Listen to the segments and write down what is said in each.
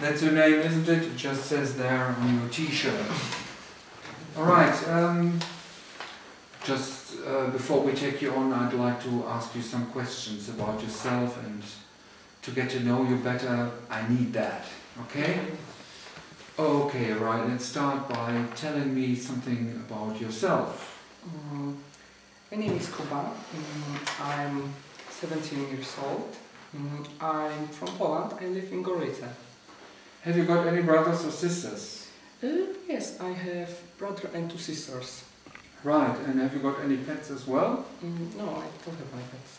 That's your name, isn't it? It just says there on your t-shirt. Alright, just before we take you on, I'd like to ask you some questions about yourself, and to get to know you better, I need that, okay? Okay, right, let's start by telling me something about yourself. My name is Kuba. I'm 17 years old. I'm from Poland. I live in Gorice. Have you got any brothers or sisters? Yes, I have brother and 2 sisters. Right, and have you got any pets as well? No, I don't have my pets.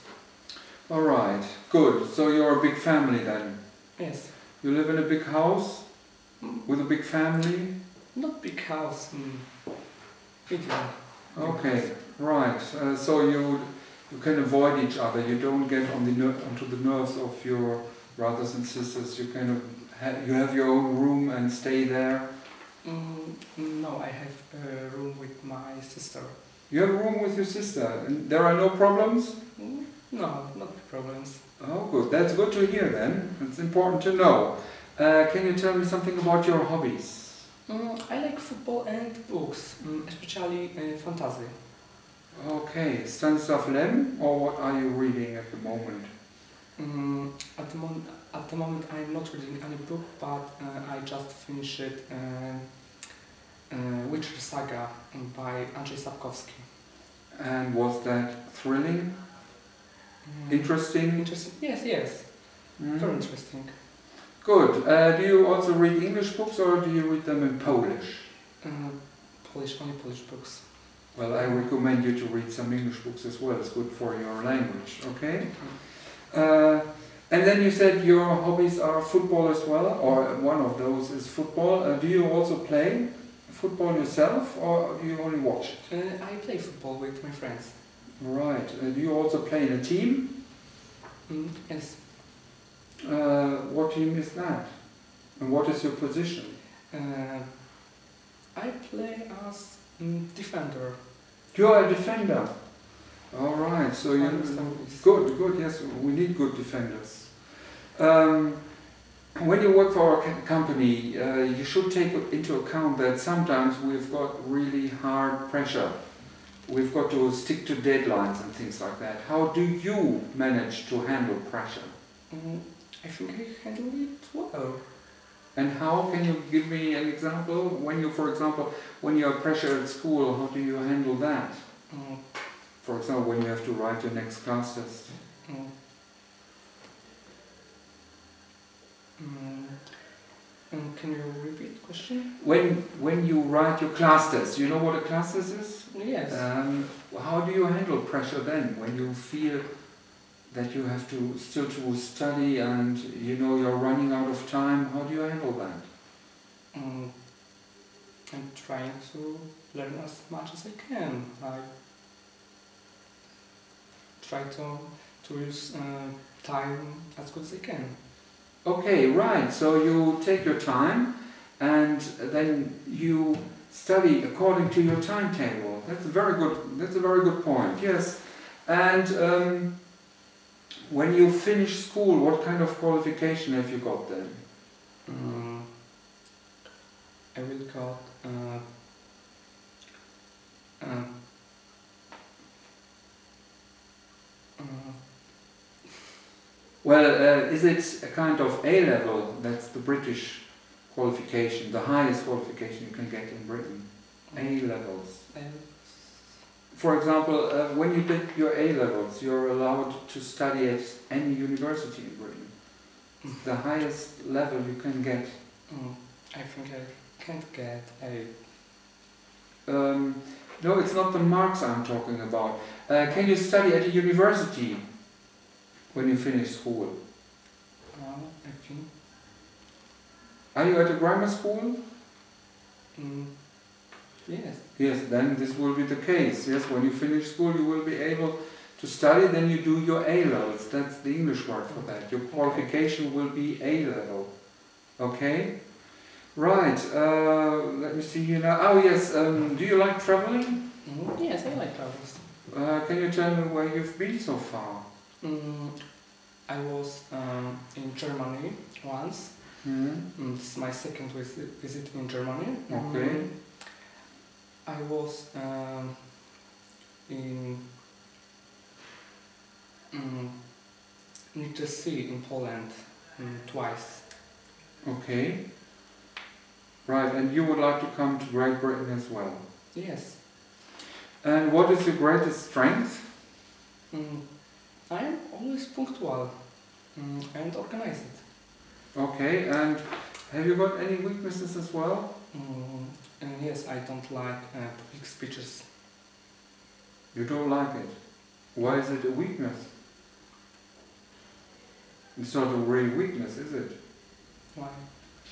Alright, good. So you're a big family then? Yes. You live in a big house? With a big family? Not big house. Medium. Okay, right. So you can avoid each other. You don't get onto the nerves of your brothers and sisters. You kind of you have your own room and stay there. No, I have a room with my sister. You have a room with your sister, and there are no problems? No, not problems. Oh, good. That's good to hear then. It's important to know. Can you tell me something about your hobbies? I like football and books, especially fantasy. Okay, Stanislav Lem, or what are you reading at the moment? At the moment I'm not reading any book, but I just finished Witcher Saga by Andrzej Sapkowski. And was that thrilling? Interesting? Interesting? Yes. Very interesting. Good. Do you also read English books, or do you read them in Polish? Only Polish books. Well, I recommend you to read some English books as well. It's good for your language, okay? And then you said your hobbies are football as well, or one of those is football. Do you also play football yourself, or do you only watch it? I play football with my friends. Right. Do you also play in a team? Yes. What team is that? And what is your position? I play as defender. You are a defender. All right. So you good. Yes, we need good defenders. When you work for a company, you should take into account that sometimes we've got really hard pressure. We've got to stick to deadlines and things like that. How do you manage to handle pressure? I think I handle it well. And how? Can you give me an example? For example, when you have pressure at school, how do you handle that? For example, when you have to write your next class test. Can you repeat the question? When you write your class test, you know what a class test is? Yes. How do you handle pressure then, when you feel that you have to still to study and you know you're running out of time? How do you handle that? I'm trying to learn as much as I can. I try to use time as good as I can. Okay, right. So you take your time and then you study according to your timetable. That's a very good point. Yes. And when you finish school, what kind of qualification have you got then? I will got well, is it a kind of A-level? That's the British qualification, the highest qualification you can get in Britain. A-levels. For example, when you did your A-levels, you're allowed to study at any university in Britain. It's the highest level you can get. I think I can't get A. No, it's not the marks I'm talking about. Can you study at a university when you finish school? I think. Are you at a grammar school? Yes. Yes, then this will be the case. Yes, when you finish school you will be able to study, then you do your A-levels. That's the English word for that. Your qualification will be A-level. Okay? Right, let me see here now. Oh yes, do you like traveling? Yes, I like travels. Can you tell me where you've been so far? I was in Germany once. It's my second visit in Germany. Okay. I was in the sea in Poland twice. Okay. Right, and you would like to come to Great Britain as well? Yes. And what is your greatest strength? I am always punctual and organized. Okay, and have you got any weaknesses as well? Yes, I don't like public speeches. You don't like it? Why is it a weakness? It's not a real weakness, is it? Why? I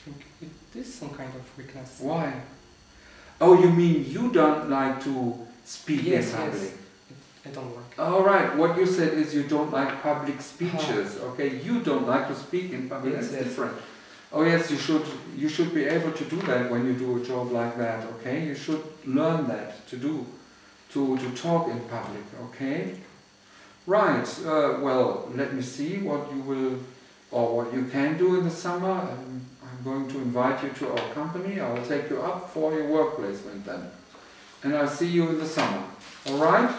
think it is some kind of weakness. Why? Oh, you mean you don't like to speak in public? Yes. I don't like. All right. What you said is you don't like public speeches. Okay, you don't like to speak in public. Yes, That's different. Oh yes, you should be able to do that when you do a job like that. Okay, you should learn that to talk in public. Okay. Right. Well, let me see what you will or what you can do in the summer. I'm going to invite you to our company. I will take you up for your work placement then, and I'll see you in the summer. All right.